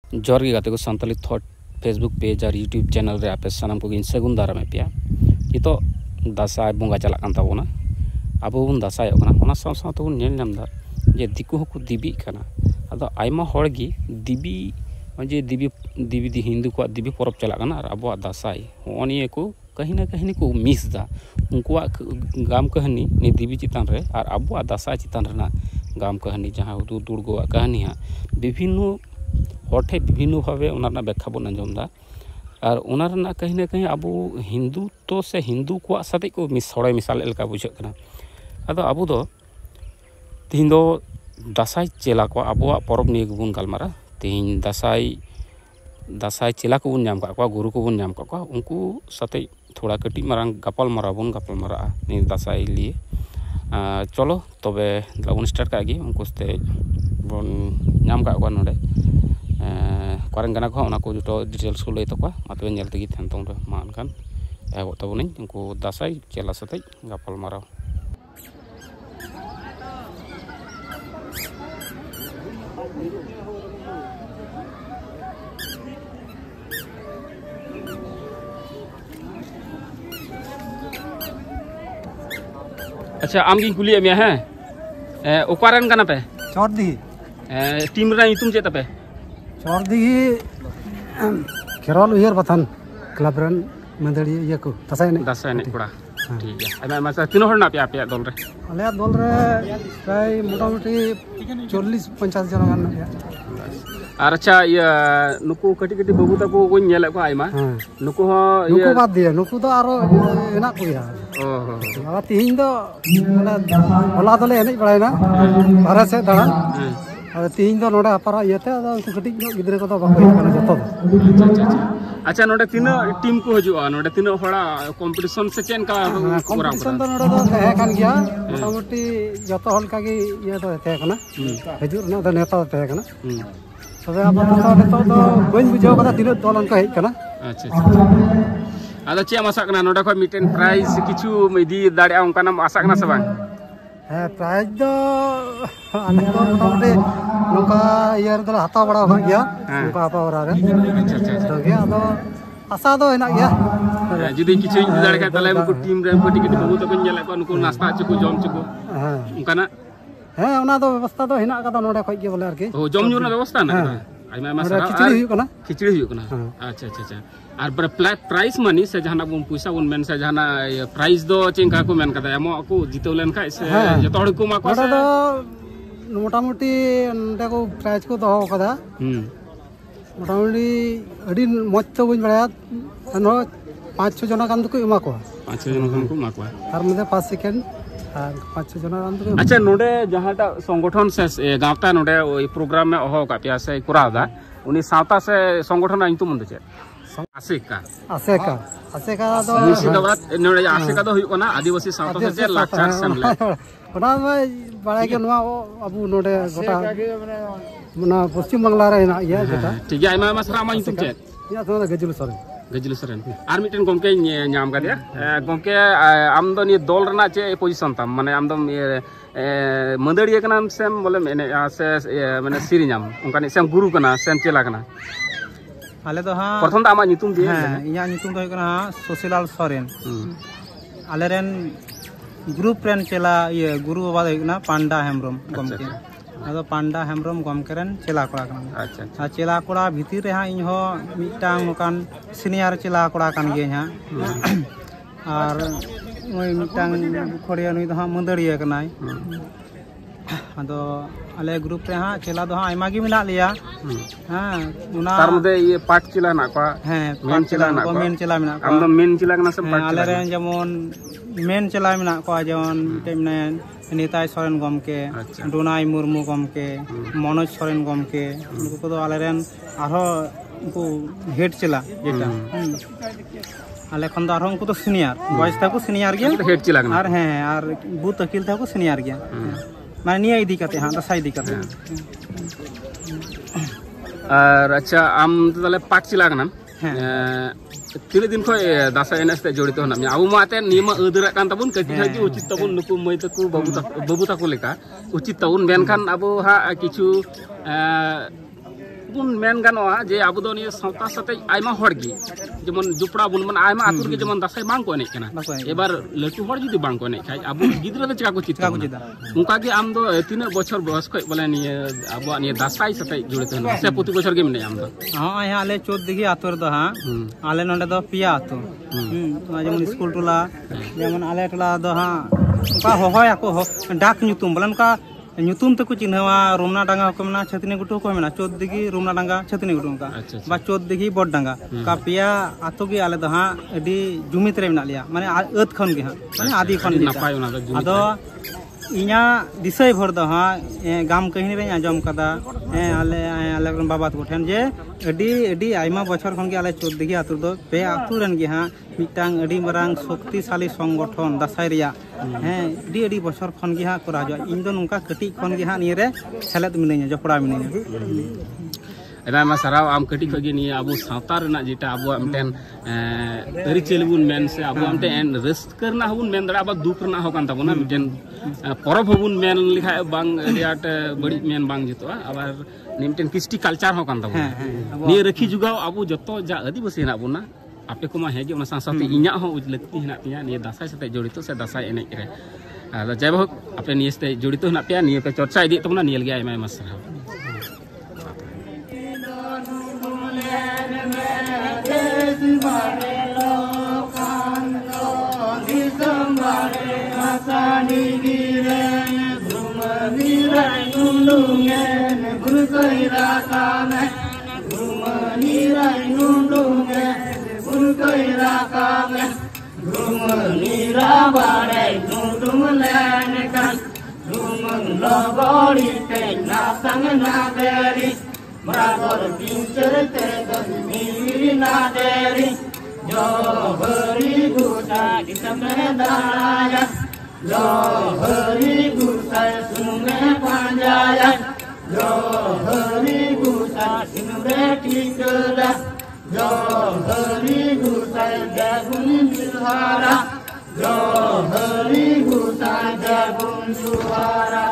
जोर की गाते को संताली थॉट फेसबुक पेज और यूट्यूब चैनल रे आपे सानाम को सगुन दाराम पे नितो दासाय बंगा चलाक कान ताबोना आबो बन दासाय ओना साव साव तो नेल नामदा जे दिकु हको दिबी खाना आदो आयमा होड़गी दिबी जे दिबी दी हिंदू को दिबी परब चलाक काना और आबो दासाय होनिए को कहीं ना कहीं को मिस दा उनकुआ गाम कहानी नि दिबी चितान रे और आबो दासाय चितान रेना गाम कहानी जहाँ दुर्गो कहानी हाँ विभिन्न हटे विभिन्न भावे व्याख्या बन आंजमदा और उना कहीं ना कहीं अब हिंदू तो से हिंदू को साथे को सड़े मिसाल लेका बुझे अदो अब दो तीन दो दासाय चेला को अब परब निये बन गलमारा तीन दासाय चेला को बन नाम का गुरु को बन नाम का उनको साथे थोड़ा कटी मारांग गपाल मारा नि दासाय लिए चलो तबे बन स्टार्ट का उनको बन नाम का नोडे करें गाना को जो डिटेल्स को लै तक तबे नेल तगी थान तों मा अनकान एहब तबोनी उनको दासाय चेला साथे गपाल माराव अच्छा आमगी कुली में है ओकारेन गाना पे चौरदी टीम रा इतुम चेता पे चौरदी केरल उयर बथान क्लब रन मंदड़ी ये को दासाय ने कोड़ा ठीक है आमा मासा तीन हर ना पे आपे दल रे आले दल रे प्राय मोटामुटी 40-50 जन गान ना और अच्छा ये नुकु कटी कटी बाबू तको को नेल को आइमा नुकु हो नुकु बाद दिए नुकु तो आरो एना को या ओहो अब तिहिन दो होला दले एने बड़ायना बारे से दाड़ा अब तिहिन दो नोडे अपारा येते अदा उनको कटी गिदरे को तो बाको kana जतो अच्छा नोडे तीन टीम को हजुआ नोडे तीन होड़ा कंपटीशन से चेन का कंपटीशन तो नोडे दो तहे कान गया मोटामुटी जतो हल का की ये तो तहे kana हजुर ना तो नेता तहे kana तबे अब तो बन बुझाव कदा तीन दलन का हेज kana अच्छा आदा चे आशा करना नोडे खो मिटेन प्राइज किछु इदी दाड़िया उनकाना आशा करना सब है प्राइज दो आने तो मोटामुटी नोका यार दो हाता बड़ा हो गया नोका हाता बड़ा रे तो गया तो आशा दो हेना गया जुदी किछु इदी दाड़े का तले उनको टीम रे को टिकट बाबू तको नेला को उनको नाश्ता चको जम चको उनकाना है ओना दो व्यवस्था दो हेना का नोडे खो के बोले आर के ओ जम न्यू ना व्यवस्था ना आइमा सारा खिचड़ी हुई कना अच्छा अच्छा अच्छा और प्राइस मनी से जहाना बन पैसा बन मेन से जहाना प्राइस दो चिंका को मेन कदा एमो को जितौ लेन का से जतो हड़ को मा को से मोटामुटी नडे को प्राइस को दो कदा मोटामुटी अडी मज तो बन बड़ा अनो 5-6 जना कान को एमा को 5-6 जना कान को मा को तार मध्ये 5 सेकंड और 5-6 जना कान को अच्छा नोडे जहाटा संगठन से गावता नोडे ओई प्रोग्राम में अहो का पिया से कुरादा उनी सावता से संगठन आइन तो मन दे आसेका दो मुर्शिदाबाद नोडे आसेका दो हुई ना आदिवासी सावता से लाचार सेमले ओना में बड़ा के नवा अबु नोडे गोटा मना पश्चिम बांग्ला रे ना ये गोटा ठीक है आइमा मसरा मा इतुम चेत या तो गजुल सरेन आर मिटन गमके नाम का दिया गमके आम दो नि दल रना चे पोजीशन ताम माने आम दो मंदड़िया कना सेम बोले मेने से माने सिरी नाम उनका सेम गुरु कना सेम चेला कना आले तो हां प्रथम ता आमा नितुम दिए इया नितुम तो कना सोसीलाल सरेन आले रेन ग्रुप रेन चेला ये गुरु बाबा देना पांडा हेमरम गमके अदो पांडा हेमरम गमकेरन चेला कोड़ा कना अच्छा चेला कोड़ा भीतर रे हां इन हो मिटांग नोकान सीनियर चेला कोड़ा कान गे हां और ओई मिटांग खोड़िया नुई दो हां मंदड़िया कनाय अदो आले ग्रुप रे हां चेला दो हां आयमा गी मिला लिया हां उना तार मध्ये ये पाट चेला ना का मेन चेला ना को मेन चेला मिना को हम मेन चेला कना सब पाट आले रे जेमन मेन चेला मिना को जेमन तेमने नेताय सोरेन गमके डोनाय मुर्मू गमके मनोज सोरेन गमके उनको को आले रेन आरो उनको हेड चेला जेटा आले खन दो आरो उनको तो सीनियर बॉयज था को सीनियर गया हेड चेला और हैं और बूथ अकिल था को सीनियर गया माने निया इदी करते हां दसाई दी करते और अच्छा आम तले पाट चेला कना तीन दिन खो दासा एनएस जड़ित होना अब माते नियम अदरा कान तबुन कति हाजी उचित तबुन नुकु मई तकु बाबू तकु लेका उचित तबुन मेनखान अब हा किछु बुन मेन गानोआ जे आबो दो निया सावता साथे आयमा हड़गी जेमन जुपड़ा बुन मन आयमा आतुर के जेमन दासाई बांग को एने कना एबार लटू हड़ जुदी बांग को एने खाय आबो गिद्रा दो चिका को चित उनका के आम दो तीन बछर बयस खय बोले निया आबो निया दासाई साथे जुड़ते हन से प्रति बछर के मने आम दो हां यहाँ आले 14 दिगी आतुर दो हां आले नंडे दो पिया आतु जेमन स्कूल टोला जेमन आले टोला दो हां उनका होहोया को डाक ᱧᱩᱛᱩᱢ बोलन का ᱧᱩᱛᱩᱢ तक चिन्हवा रोमना डांगा को मना छतनी गुटू को मना 14 दिगी रोमना डांगा छतनी गुटू का बा 14 दिगी बड डांगा का पिया आतो गे आले दो हां एडी जुमित रे मना लिया माने अत खन गे हां माने आदि खन नापाय ओना दो आदो इना दिसय भर दो हां गाम कहिनी रे आजम कदा आले बाबा को ठेन जे एडी एडी आइमा बछर खन गे आले 14 दिगी आतु दो पे आतु रन गे हां मिटांग एडी मरांग शक्तिशाली संगठन दासाई रिया एडी एडी बछर खन गे हां करा जो इन दो नुका कटी खन गे हां नि रे सेलेद मिनेया जपड़ा मिनेया एना साराव आम कटी खगे नि आबो सावता रना जेटा आबो मटेन तरी चेलबुन मेन से आबो मटेन रस्ट करना हबुन मेन दड़ा आबो दुख रना हो कान ताबोना मटेन परब हबुन मेन लिखा बांग रियाट बड़ी मेन बांग जितोआ आबार निमटेन किस्टी कल्चर हो कान ताबोना नि रखी जुगाव आबो जतो जा आदिवासी हेना बोना आपे को मा हेगे ओना साथे इन्या हो लक्ति हेना तिया नि दासाई साथे जड़ितो से दासाई एने रे आदा जय भोग आपे नि साथे जड़ितो हेना पिया नि पे चर्चा इदी तबोना नियल गे Aima मसरा Meragor pincer tegani naderi Johari gusa kita medaya Johari gusa sungai panjaya Johari gusa sinure tikada Johari gusa jagun suhara Johari gusa jagun suhara